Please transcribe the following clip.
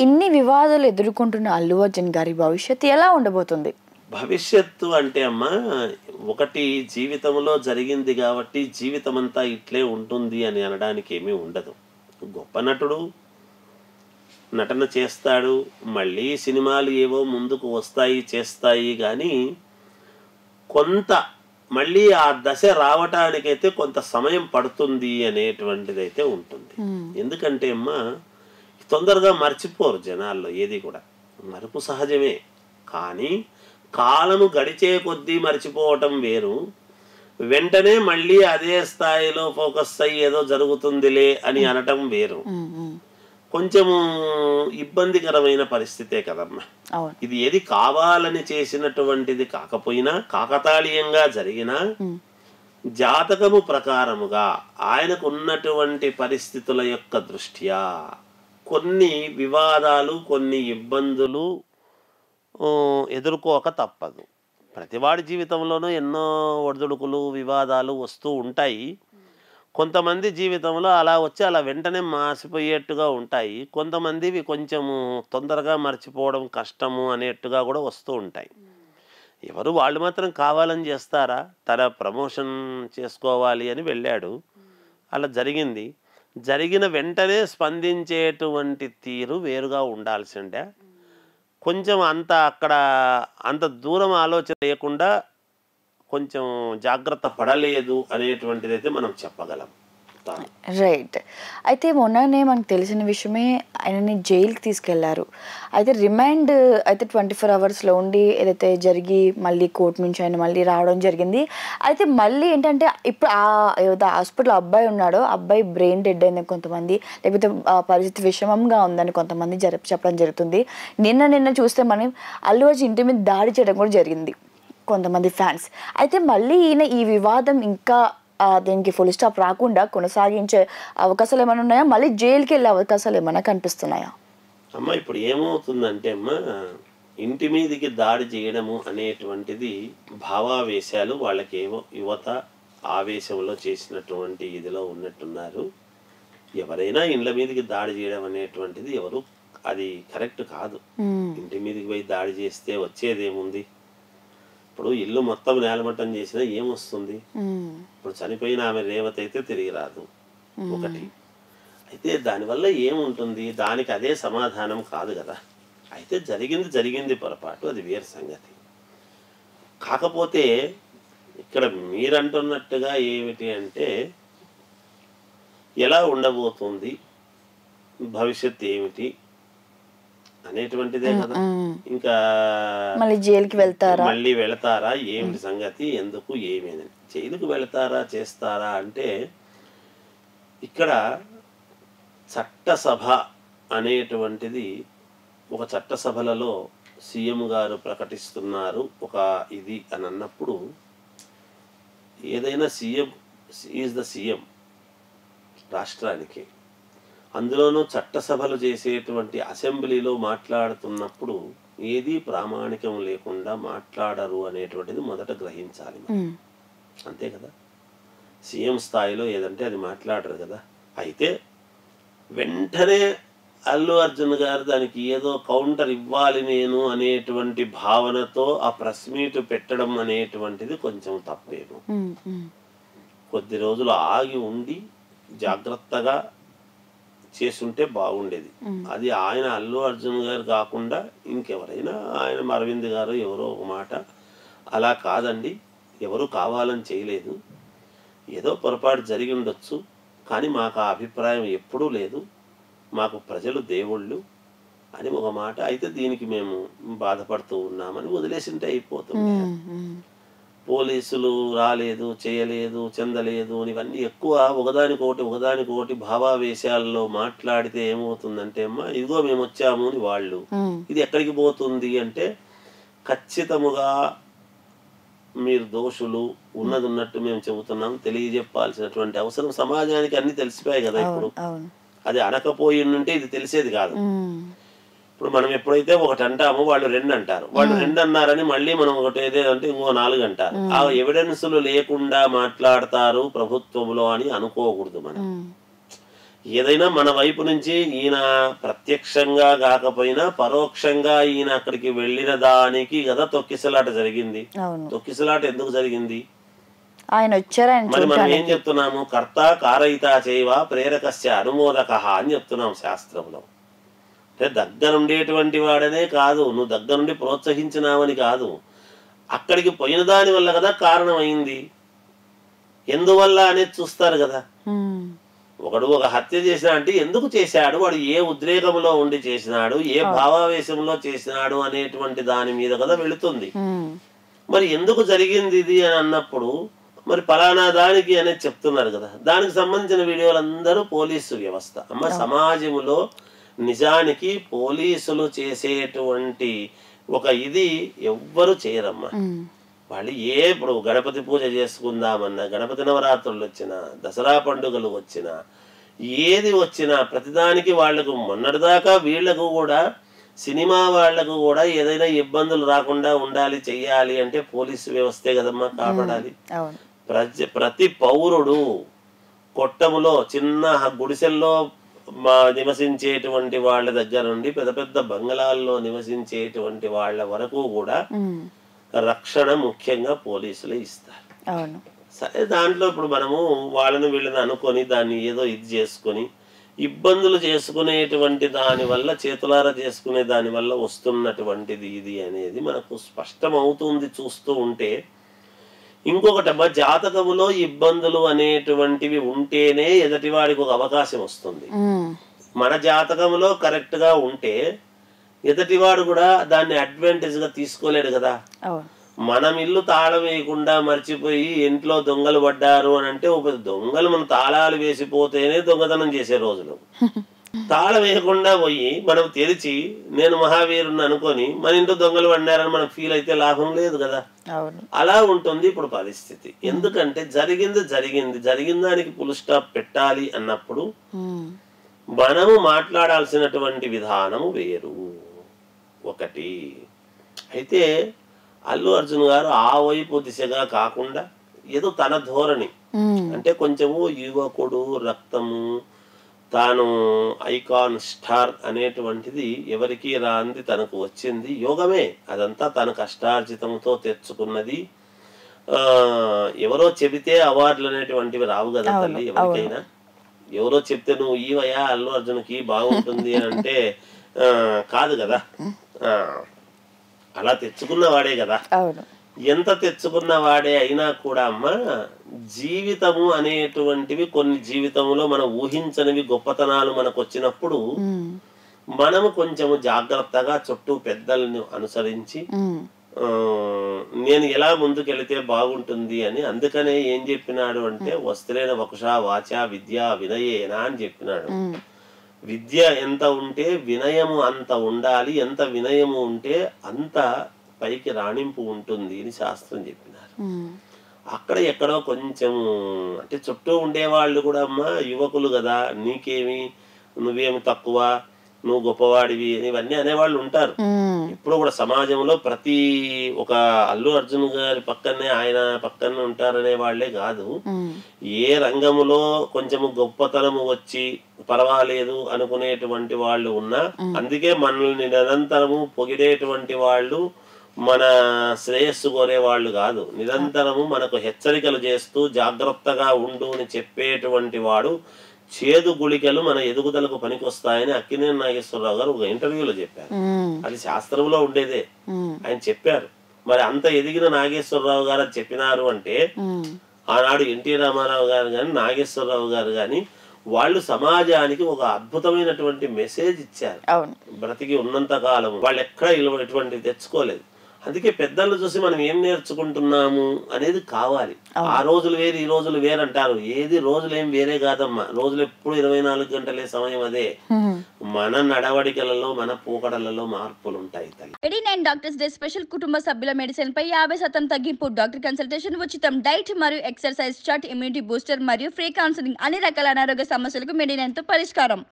ఇన్ని వివాదాలు ఎదుర్కొంటున్న అల్లు అర్జున్ గారి భవిష్యత్తు ఎలా ఉండబోతుంది? భవిష్యత్తు అంటే అమ్మా, ఒకటి జీవితంలో జరిగింది కాబట్టి జీవితం అంతా ఇట్లే ఉంటుంది అని అనడానికి ఏమీ ఉండదు. గొప్ప నటుడు నటన చేస్తాడు, మళ్ళీ సినిమాలు ఏవో ముందుకు వస్తాయి చేస్తాయి, కానీ కొంత మళ్ళీ ఆ దశ రావటానికైతే కొంత సమయం పడుతుంది అనేటువంటిది అయితే ఉంటుంది. ఎందుకంటే అమ్మా, తొందరగా మర్చిపోరు జనాల్లో ఏది కూడా. మరుపు సహజమే, కానీ కాలము గడిచే కొద్దీ మర్చిపోవటం వేరు, వెంటనే మళ్ళీ అదే స్థాయిలో ఫోకస్ అయ్యి ఏదో జరుగుతుందిలే అని అనటం వేరు. కొంచెము ఇబ్బందికరమైన పరిస్థితే కదమ్మా ఇది. ఏది కావాలని చేసినటువంటిది కాకపోయినా, కాకతాళీయంగా జరిగినా, జాతకము ప్రకారముగా ఆయనకు ఉన్నటువంటి పరిస్థితుల యొక్క దృష్ట్యా కొన్ని వివాదాలు, కొన్ని ఇబ్బందులు ఎదుర్కోక తప్పదు. ప్రతివాడి జీవితంలోనూ ఎన్నో ఒడిదుడుకులు, వివాదాలు వస్తూ ఉంటాయి. కొంతమంది జీవితంలో అలా వచ్చి అలా వెంటనే మాసిపోయేట్టుగా ఉంటాయి. కొంతమందివి కొంచెము తొందరగా మర్చిపోవడం కష్టము అనేట్టుగా కూడా వస్తూ ఉంటాయి. ఎవరు వాళ్ళు మాత్రం కావాలని చేస్తారా? తన ప్రమోషన్ చేసుకోవాలి అని వెళ్ళాడు, అలా జరిగింది. జరిగిన వెంటనే స్పందించేటువంటి తీరు వేరుగా ఉండాల్సిందే. కొంచెం అక్కడ అంత దూరం ఆలోచన లేకుండా కొంచెం జాగ్రత్త పడలేదు అనేటువంటిది అయితే మనం చెప్పగలం. రైట్. అయితే మొన్ననే మనకు తెలిసిన విషయమే, ఆయనని జైలుకి తీసుకెళ్లారు. అయితే రిమాండ్ అయితే 24 అవర్స్లో ఉండి ఏదైతే జరిగి మళ్ళీ కోర్టు నుంచి ఆయన మళ్ళీ రావడం జరిగింది. అయితే మళ్ళీ ఏంటంటే ఇప్పుడు ఏదైతే హాస్పిటల్ అబ్బాయి ఉన్నాడో, అబ్బాయి బ్రెయిన్ డెడ్ అయింది కొంతమంది, లేకపోతే పరిస్థితి విషమంగా ఉందని కొంతమంది చెప్పడం జరుగుతుంది. నిన్న చూస్తే మనం అల్లు అర్జున్ ఇంటి మీద దాడి చేయడం కూడా జరిగింది కొంతమంది ఫ్యాన్స్. అయితే మళ్ళీ ఈయన ఈ వివాదం ఇంకా దీనికి ఫుల్ స్టాప్ రాకుండా కొనసాగించే అవకాశాలు ఏమైనా ఉన్నాయా? మళ్ళీ జైలుకి వెళ్ళే అవకాశాలు ఏమైనా కనిపిస్తున్నాయా? అమ్మ, ఇప్పుడు ఏమవుతుందంటే అమ్మా, ఇంటి మీదకి దాడి చేయడము అనేటువంటిది భావావేశాలు, వాళ్ళకేమో యువత ఆవేశంలో చేసినటువంటి ఇదిలో ఉన్నట్టున్నారు. ఎవరైనా ఇండ్ల మీదకి దాడి చేయడం అనేటువంటిది అది కరెక్ట్ కాదు. ఇంటి మీదకి పోయి దాడి చేస్తే వచ్చేదేముంది? ఇప్పుడు ఇల్లు మొత్తం నేలమట్టం చేసినా ఏమొస్తుంది? ఇప్పుడు చనిపోయిన ఆమె రేవతి అయితే తిరిగి రాదు ఒకటి. అయితే దానివల్ల ఏముంటుంది? దానికి అదే సమాధానం కాదు కదా. అయితే జరిగింది పొరపాటు, అది వేరు సంగతి. కాకపోతే ఇక్కడ మీరంటున్నట్టుగా ఏమిటి అంటే, ఎలా ఉండబోతుంది, భవిష్యత్తు ఏమిటి అనేటువంటిదే కదా. ఇంకా మళ్ళీ వెళతారా ఏమిటి సంగతి, ఎందుకు ఏమేనని. జైలుకు వెళతారా చేస్తారా అంటే, ఇక్కడ చట్టసభ అనేటువంటిది, ఒక చట్టసభలలో సీఎం గారు ప్రకటిస్తున్నారు ఒక ఇది అని అన్నప్పుడు, ఏదైనా సీఎం ఈజ్ ద సీఎం రాష్ట్రానికి, అందులోనూ చట్టసభలు చేసేటువంటి అసెంబ్లీలో మాట్లాడుతున్నప్పుడు ఏది ప్రామాణికం లేకుండా మాట్లాడరు అనేటువంటిది మొదట గ్రహించాలి. అంతే కదా. సీఎం స్థాయిలో ఏదంటే అది మాట్లాడరు కదా. అయితే వెంటనే అల్లు అర్జున్ గారు దానికి ఏదో కౌంటర్ ఇవ్వాలి నేను అనేటువంటి భావనతో ఆ ప్రెస్ మీట్ పెట్టడం అనేటువంటిది కొంచెం తప్పేమో. కొద్ది రోజులు ఆగి ఉండి జాగ్రత్తగా చేసుంటే బాగుండేది. అది ఆయన అల్లు అర్జున్ గారు కాకుండా ఇంకెవరైనా, ఆయన అరవింద్ గారు ఎవరో ఒక మాట, అలా కాదండి, ఎవరు కావాలని చేయలేదు, ఏదో పొరపాటు జరిగి ఉండొచ్చు, కానీ మాకు ఆ అభిప్రాయం ఎప్పుడూ లేదు, మాకు ప్రజలు దేవుళ్ళు అని ఒక మాట. అయితే దీనికి మేము బాధపడుతూ ఉన్నామని వదిలేసింటే అయిపోతుంది. పోలీసులు రాలేదు, చేయలేదు, చెందలేదు అని ఇవన్నీ ఎక్కువ ఒకదానికోటి భావావేశాల్లో మాట్లాడితే ఏమవుతుందంటే అమ్మా, ఇదిగో మేము వచ్చాము అని వాళ్ళు, ఇది ఎక్కడికి పోతుంది అంటే, ఖచ్చితముగా మీరు దోషులు, ఉన్నది ఉన్నట్టు మేము చెబుతున్నాం తెలియజెప్పాల్సినటువంటి అవసరం సమాజానికి అన్ని తెలిసిపోయాయి కదా. ఇప్పుడు అది అనకపోయి ఉంటే ఇది తెలిసేది కాదు. ఇప్పుడు మనం ఎప్పుడైతే ఒకటి అంటామో వాళ్ళు 2 అంటారు, వాళ్ళు 2 అన్నారని మళ్ళీ మనం ఒకటి ఏదేదంటే ఇంకో 4 అంటారు. ఆ ఎవిడెన్సులు లేకుండా మాట్లాడతారు ప్రభుత్వంలో అని అనుకోకూడదు మనం. ఏదైనా మన వైపు నుంచి ఈయన ప్రత్యక్షంగా కాకపోయినా పరోక్షంగా ఈయన అక్కడికి వెళ్ళిన దానికి కదా తొక్కిసలాట జరిగింది. తొక్కిసలాట ఎందుకు జరిగింది? ఆయన వచ్చారు. మరి మనం ఏం చెప్తున్నాము? కర్త కారయిత చేయవ ప్రేరకస్య అనుమోదక అని చెప్తున్నాం శాస్త్రంలో. అంటే దగ్గరుండేటువంటి వాడనే కాదు, నువ్వు దగ్గరుండి ప్రోత్సహించినావని కాదు, అక్కడికి పోయిన దాని వల్ల కదా కారణమైంది. ఎందువల్ల అనేది చూస్తారు కదా. ఒకడు ఒక హత్య చేసినా అంటే ఎందుకు చేశాడు, వాడు ఏ ఉద్రేకంలో ఉండి చేసినాడు, ఏ భావావేశంలో చేసినాడు అనేటువంటి దాని మీద కదా వెళుతుంది. మరి ఎందుకు జరిగింది ఇది అని అన్నప్పుడు మరి ఫలానా దానికి అనేది చెప్తున్నారు కదా. దానికి సంబంధించిన వీడియోలందరూ పోలీసు వ్యవస్థ అమ్మ. సమాజంలో నిజానికి పోలీసులు చేసేటువంటి ఒక ఇది ఎవ్వరు చేయరమ్మా. వాళ్ళు ఇప్పుడు గణపతి పూజ చేసుకుందామన్నా, గణపతి నవరాత్రులు వచ్చినా, దసరా పండుగలు వచ్చినా, ఏది వచ్చినా ప్రతిదానికి వాళ్లకు మొన్నటిదాకా వీళ్లకు కూడా సినిమా వాళ్లకు కూడా ఏదైనా ఇబ్బందులు రాకుండా ఉండాలి చెయ్యాలి అంటే పోలీసు వ్యవస్థే కదమ్మా కాపాడాలి. ప్రతి పౌరుడు కొట్టములో చిన్న గుడిసెల్లో నివసించేటువంటి వాళ్ళ దగ్గర నుండి పెద్ద పెద్ద బంగళాల్లో నివసించేటువంటి వాళ్ళ వరకు కూడా రక్షణ ముఖ్యంగా పోలీసులే ఇస్తారు. సరే, దాంట్లో ఇప్పుడు మనము వాళ్ళని వీళ్ళని అనుకొని దాన్ని ఏదో ఇది చేసుకొని ఇబ్బందులు చేసుకునేటువంటి దాని వల్ల, చేతులారా చేసుకునే దాని వల్ల వస్తున్నటువంటిది ఇది అనేది మనకు స్పష్టమవుతుంది చూస్తూ ఉంటే. ఇంకొకటమ్మా, జాతకములో ఇబ్బందులు అనేటువంటివి ఉంటేనే ఎదుటివాడికి ఒక అవకాశం వస్తుంది. మన జాతకములో కరెక్ట్ గా ఉంటే ఎదుటివాడు కూడా దాన్ని అడ్వాంటేజ్ గా తీసుకోలేడు కదా. మనం ఇల్లు తాళం వేయకుండా మర్చిపోయి ఇంట్లో దొంగలు పడ్డారు అని అంటే, ఒక దొంగలు మనం తాళాలు వేసిపోతేనే దొంగతనం చేసే రోజులు. తాళం వేయకుండా పోయి మనం తెరిచి నేను మహావీరుని అనుకొని మన ఇంట్లో దొంగలు పడ్డారని మనం ఫీల్ అయితే లాభం లేదు కదా. అలా ఉంటుంది ఇప్పుడు పరిస్థితి. ఎందుకంటే జరిగిన దానికి ఫుల్ స్టాప్ పెట్టాలి అన్నప్పుడు మనము మాట్లాడాల్సినటువంటి విధానము వేరు ఒకటి. అయితే అల్లు అర్జున్ గారు ఆ వైపు దిశగా కాకుండా ఏదో తన ధోరణి అంటే కొంచెము యువకుడు, రక్తము, తాను ఐకాన్ స్టార్ అనేటువంటిది ఎవరికి రాంది తనకు వచ్చింది. యోగమే అదంతా తన కష్టార్జితంతో తెచ్చుకున్నది. ఎవరో చెబితే అవార్డులు అనేటువంటివి రావు కదా తల్లి ఎవరికైనా. ఎవరో చెప్తే నువ్వు ఈవయా అల్లు అర్జున్కి బాగుంటుంది అని అంటే కాదు కదా. అలా తెచ్చుకున్న వాడే కదా. ఎంత తెచ్చుకున్న వాడే అయినా కూడా అమ్మ, జీవితము అనేటువంటివి కొన్ని జీవితంలో మనం ఊహించనివి గొప్పతనాలు మనకు వచ్చినప్పుడు మనము కొంచెము జాగ్రత్తగా చుట్టూ పెద్దలను అనుసరించి నేను ఎలా ముందుకెళితే బాగుంటుంది అని. అందుకనే ఏం చెప్పినాడు అంటే, వస్త్రేణ వకుషా వాచా విద్యా వినయేనా అని చెప్పినాడు. విద్య ఎంత ఉంటే వినయము అంత ఉండాలి, ఎంత వినయము ఉంటే అంత పైకి రాణింపు ఉంటుంది అని శాస్త్రం చెప్పినారు. అక్కడ ఎక్కడో కొంచెం అంటే చుట్టూ ఉండేవాళ్ళు కూడా అమ్మ యువకులు కదా, నీకేమి, నువ్వేమి తక్కువ, నువ్వు గొప్పవాడివి ఇవన్నీ అనేవాళ్ళు ఉంటారు. ఇప్పుడు కూడా సమాజంలో ప్రతి ఒక అల్లు అర్జున్ గారి పక్కనే ఆయన పక్కనే ఉంటారనే వాళ్లే కాదు, ఏ రంగములో కొంచెము గొప్పతనము వచ్చి పర్వాలేదు అనుకునేటువంటి వాళ్ళు ఉన్నా, అందుకే మనల్ని నిరంతరము పొగిడేటువంటి వాళ్ళు మన శ్రేయస్సు కోరే వాళ్ళు కాదు. నిరంతరము మనకు హెచ్చరికలు చేస్తూ జాగ్రత్తగా ఉండు అని చెప్పేటువంటి వాడు. చేదు గుళికలు మన ఎదుగుదలకు పనికొస్తాయని అక్కినేని నాగేశ్వరరావు గారు ఒక ఇంటర్వ్యూలో చెప్పారు. అది శాస్త్రంలో ఉండేదే, ఆయన చెప్పారు. మరి అంత ఎదిగిన నాగేశ్వరరావు గారు అది చెప్పినారు అంటే, ఆనాడు ఎన్టీ రామారావు గారు కానీ నాగేశ్వరరావు గారు కానీ వాళ్ళు సమాజానికి ఒక అద్భుతమైనటువంటి మెసేజ్ ఇచ్చారు. బ్రతికి ఉన్నంత కాలం వాళ్ళు ఎక్కడ ఇటువంటివి తెచ్చుకోలేదు. అందుకే పెద్దలను చూసి మనం ఏం నేర్చుకుంటున్నాము అనేది కావాలి. ఆ రోజులు వేరు ఈ రోజులు వేరు అంటారు. ఏది రోజులు ఏం వేరే కాదమ్మా. రోజులు ఎప్పుడు 24 గంటలే సమయం అదే. మన నడవడికలలో మన పోకడలలో మార్పులు ఉంటాయి. 89 డాక్టర్స్ డే స్పెషల్ కుటుంబ సభ్యుల మెడిసిన్ పై 50% తగ్గింపు, డాక్టర్ కన్సల్టేషన్ ఉచితం, డైట్ మరియు ఎక్సర్సైజ్ చార్ట్, ఇమ్యూనిటీ బూస్టర్ మరియు ఫ్రీ కౌన్సిలింగ్, అన్ని రకాల అనారోగ్య సమస్యలకు 89 తో పరిష్కారం.